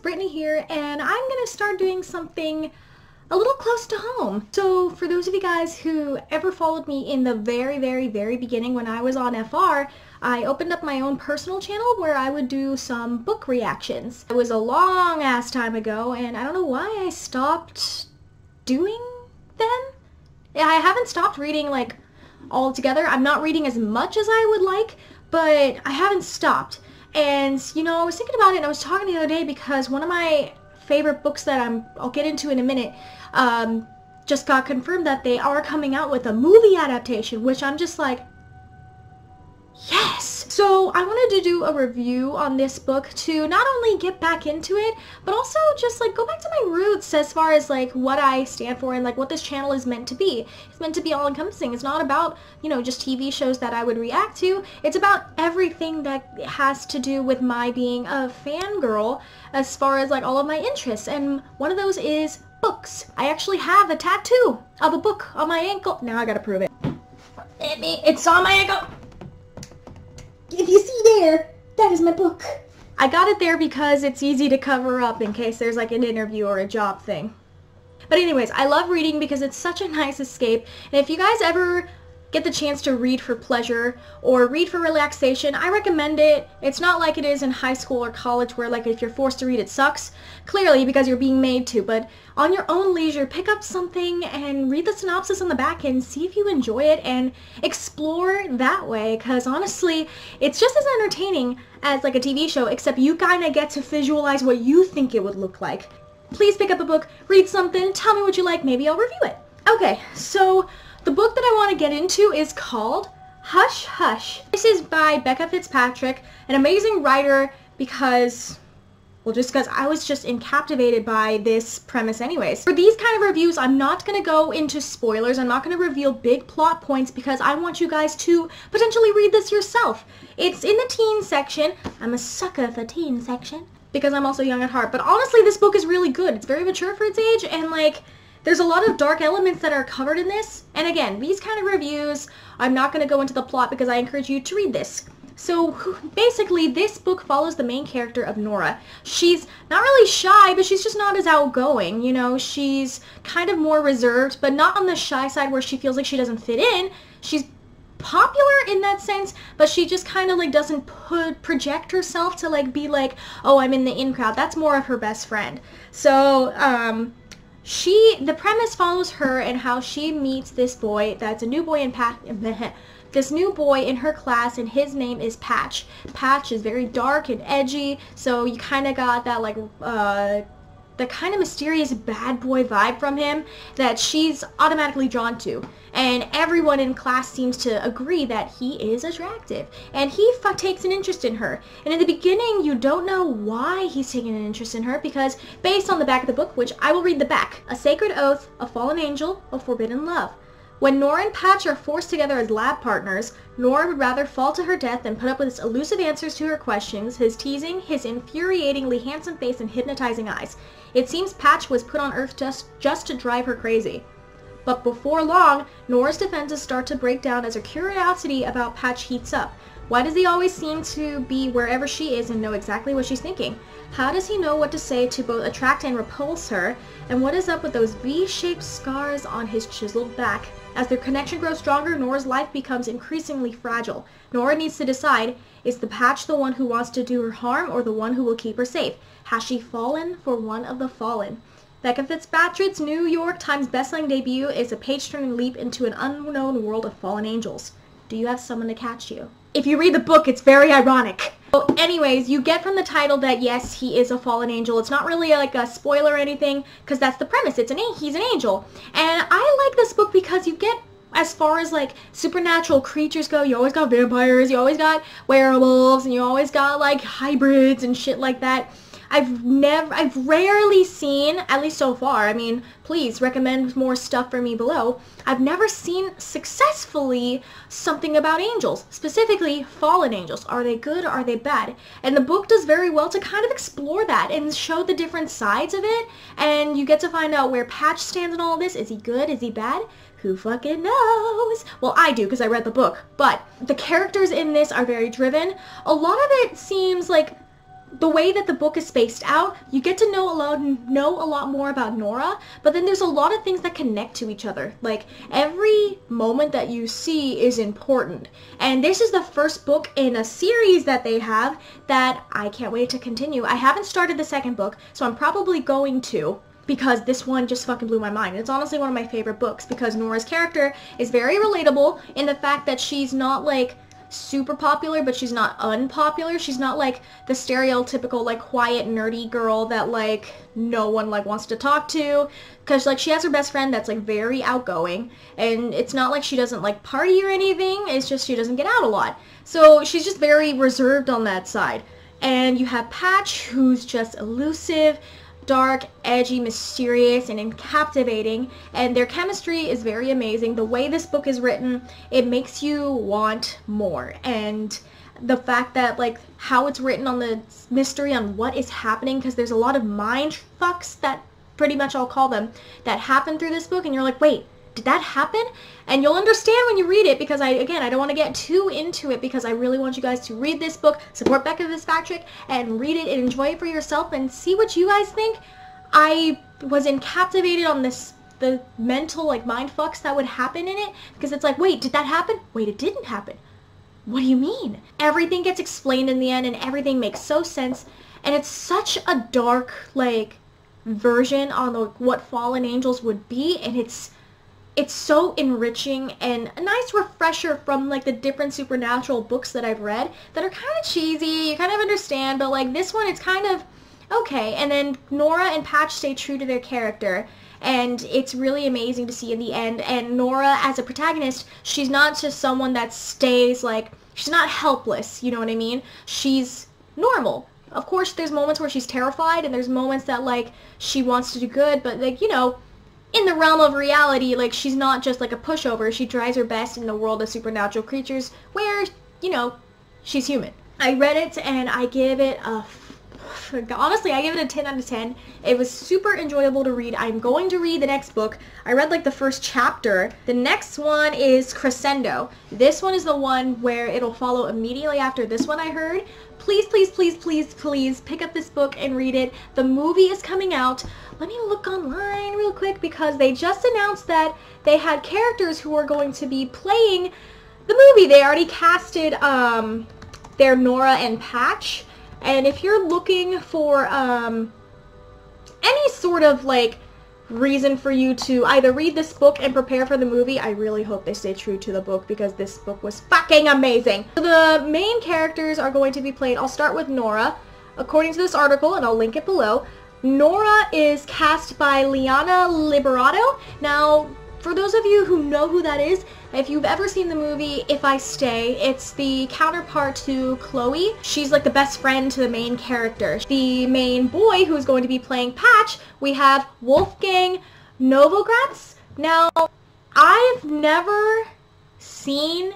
Brittany here, and I'm gonna start doing something a little close to home. So for those of you guys who ever followed me in the very beginning when I was on FR, I opened up my own personal channel where I would do some book reactions. It was a long ass time ago, and I don't know why I stopped doing them. I haven't stopped reading like altogether. I'm not reading as much as I would like, but I haven't stopped. And you know, I was thinking about it and I was talking the other day because one of my favorite books that I'll get into in a minute just got confirmed that they are coming out with a movie adaptation, which I'm just like, yes! So I wanted to do a review on this book to not only get back into it, but also just like go back to my roots as far as like what I stand for and like what this channel is meant to be. It's meant to be all-encompassing. It's not about, you know, just TV shows that I would react to. It's about everything that has to do with my being a fangirl as far as like all of my interests. And one of those is books. I actually have a tattoo of a book on my ankle. Now I gotta prove it. It's on my ankle. If you see there, that is my book. I got it there because it's easy to cover up in case there's like an interview or a job thing. But anyways, I love reading because it's such a nice escape. And if you guys ever get the chance to read for pleasure or read for relaxation, I recommend it. It's not like it is in high school or college where like if you're forced to read it sucks, clearly because you're being made to, but on your own leisure, pick up something and read the synopsis on the back and see if you enjoy it and explore that way, because honestly, it's just as entertaining as like a TV show, except you kind of get to visualize what you think it would look like. Please pick up a book, read something, tell me what you like, maybe I'll review it. Okay, so the book that I want to get into is called Hush Hush. This is by Becca Fitzpatrick, an amazing writer because, well, just because I was just captivated by this premise anyways. For these kind of reviews, I'm not going to go into spoilers. I'm not going to reveal big plot points because I want you guys to potentially read this yourself. It's in the teen section. I'm a sucker for teen section because I'm also young at heart. But honestly, this book is really good. It's very mature for its age, and like, there's a lot of dark elements that are covered in this. And again, these kind of reviews, I'm not going to go into the plot because I encourage you to read this. So basically, this book follows the main character of Nora. She's not really shy, but she's just not as outgoing. You know, she's kind of more reserved, but not on the shy side where she feels like she doesn't fit in. She's popular in that sense, but she just kind of like doesn't project herself to like be like, oh, I'm in the in crowd. That's more of her best friend. So, the premise follows her and how she meets this boy that's a new boy in this new boy in her class, and his name is Patch. Patch is very dark and edgy, so you kind of got that like the kind of mysterious bad boy vibe from him that she's automatically drawn to. And everyone in class seems to agree that he is attractive. And he takes an interest in her. And in the beginning, you don't know why he's taking an interest in her because based on the back of the book, which I will read the back, a sacred oath, a fallen angel, a forbidden love. When Nora and Patch are forced together as lab partners, Nora would rather fall to her death than put up with his elusive answers to her questions, his teasing, his infuriatingly handsome face, and hypnotizing eyes. It seems Patch was put on Earth just to drive her crazy. But before long, Nora's defenses start to break down as her curiosity about Patch heats up. Why does he always seem to be wherever she is and know exactly what she's thinking? How does he know what to say to both attract and repulse her? And what is up with those V-shaped scars on his chiseled back? As their connection grows stronger, Nora's life becomes increasingly fragile. Nora needs to decide, is the Patch the one who wants to do her harm or the one who will keep her safe? Has she fallen for one of the fallen? Becca Fitzpatrick's New York Times bestselling debut is a page-turning leap into an unknown world of fallen angels. Do you have someone to catch you? If you read the book, it's very ironic. So anyways, you get from the title that yes, he is a fallen angel. It's not really like a spoiler or anything, because that's the premise. He's an angel. And I like this book because you get, as far as like supernatural creatures go, you always got vampires, you always got werewolves, and you always got like hybrids and shit like that. I've rarely seen, at least so far, I mean, please recommend more stuff for me below. I've never seen successfully something about angels, specifically fallen angels. Are they good? Are they bad? And the book does very well to kind of explore that and show the different sides of it, and you get to find out where Patch stands in all of this. Is he good? Is he bad? Who fucking knows? Well, I do because I read the book, but the characters in this are very driven. A lot of it seems like the way that the book is spaced out, you get to know a lot more about Nora, but then there's a lot of things that connect to each other. Like, every moment that you see is important. And this is the first book in a series that they have that I can't wait to continue. I haven't started the second book, so I'm probably going to, because this one just fucking blew my mind. It's honestly one of my favorite books because Nora's character is very relatable in the fact that she's not, like, super popular, but she's not unpopular. She's not like the stereotypical like quiet nerdy girl that like no one like wants to talk to, because like she has her best friend that's like very outgoing, and it's not like she doesn't like party or anything, it's just she doesn't get out a lot, so she's just very reserved on that side. And you have Patch, who's just elusive, dark, edgy, mysterious, and captivating, and their chemistry is very amazing. The way this book is written, it makes you want more, and the fact that like how it's written on the mystery on what is happening, because there's a lot of mind fucks, that pretty much I'll call them, that happen through this book, and you're like, wait, did that happen? And you'll understand when you read it, because I don't want to get too into it, because I really want you guys to read this book, support Becca Fitzpatrick, and read it and enjoy it for yourself and see what you guys think. I was captivated on the mental like mind fucks that would happen in it, because it's like, wait, did that happen? Wait, it didn't happen. What do you mean? Everything gets explained in the end, and everything makes so sense, and it's such a dark like version on what fallen angels would be, and it's so enriching and a nice refresher from like the different supernatural books that I've read that are kind of cheesy, you kind of understand, but like this one, it's kind of okay. And then Nora and Patch stay true to their character, and it's really amazing to see in the end. And Nora as a protagonist, she's not just someone that stays like, she's not helpless, you know what I mean? She's normal. Of course, there's moments where she's terrified, and there's moments that like she wants to do good, but like, you know, in the realm of reality, like, she's not just like a pushover. She tries her best in the world of supernatural creatures where, you know, she's human. I read it and I give it a, honestly, I give it a 10 out of 10. It was super enjoyable to read. I'm going to read the next book. I read like the first chapter. The next one is Crescendo. This one is the one where it'll follow immediately after this one, I heard. Please, please, please, please, please pick up this book and read it. The movie is coming out. Let me look online real quick, because they just announced that they had characters who are going to be playing the movie. They already casted their Nora and Patch. And if you're looking for any sort of like reason for you to either read this book and prepare for the movie, I really hope they stay true to the book, because this book was fucking amazing. So the main characters are going to be played. I'll start with Nora. According to this article, and I'll link it below, Nora is cast by Liana Liberato. Now, for those of you who know who that is, if you've ever seen the movie If I Stay, it's the counterpart to Chloe. She's like the best friend to the main character. The main boy who's going to be playing Patch, we have Wolfgang Novogratz. Now, I've never seen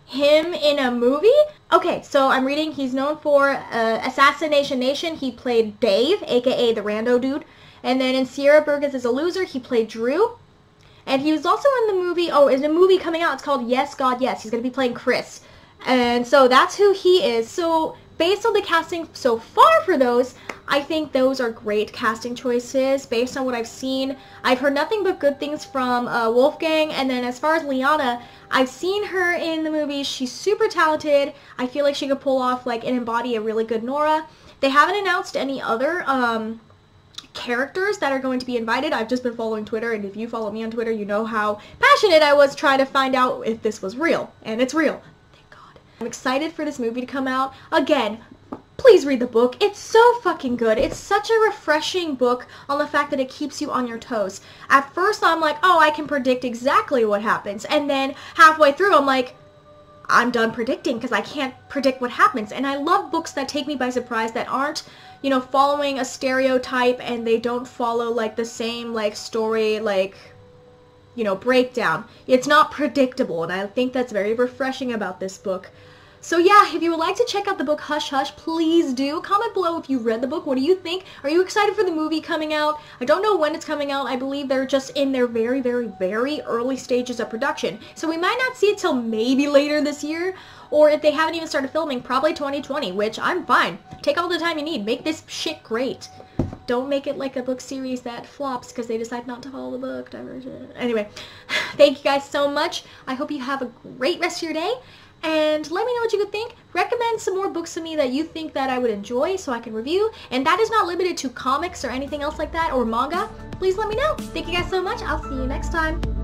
him in a movie. Okay, so I'm reading, he's known for Assassination Nation. He played Dave, aka the rando dude. And then in Sierra Burgess is a Loser, he played Drew. And he was also in the movie, in a movie coming out, it's called Yes, God, Yes. He's going to be playing Chris. And so that's who he is. So based on the casting so far for those, I think those are great casting choices. Based on what I've seen, I've heard nothing but good things from Wolfgang. And then as far as Liana, I've seen her in the movie. She's super talented. I feel like she could pull off like and embody a really good Nora. They haven't announced any other characters that are going to be invited. I've just been following Twitter, and if you follow me on Twitter, you know how passionate I was trying to find out if this was real, and it's real. Thank God. I'm excited for this movie to come out. Again, please read the book. It's so fucking good. It's such a refreshing book on the fact that it keeps you on your toes. At first, I'm like, oh, I can predict exactly what happens, and then halfway through, I'm like, I'm done predicting because I can't predict what happens. And I love books that take me by surprise, that aren't, you know, following a stereotype, and they don't follow like the same like story, like, you know, breakdown. It's not predictable, and I think that's very refreshing about this book. So yeah, if you would like to check out the book Hush Hush, please do. Comment below if you read the book. What do you think? Are you excited for the movie coming out? I don't know when it's coming out. I believe they're just in their very, very, very early stages of production. So we might not see it till maybe later this year, or if they haven't even started filming, probably 2020, which I'm fine. Take all the time you need. Make this shit great. Don't make it like a book series that flops because they decide not to follow the book diversion. Anyway, thank you guys so much. I hope you have a great rest of your day. And let me know what you could think. Recommend some more books to me that you think that I would enjoy so I can review. And that is not limited to comics or anything else like that or manga. Please let me know. Thank you guys so much. I'll see you next time.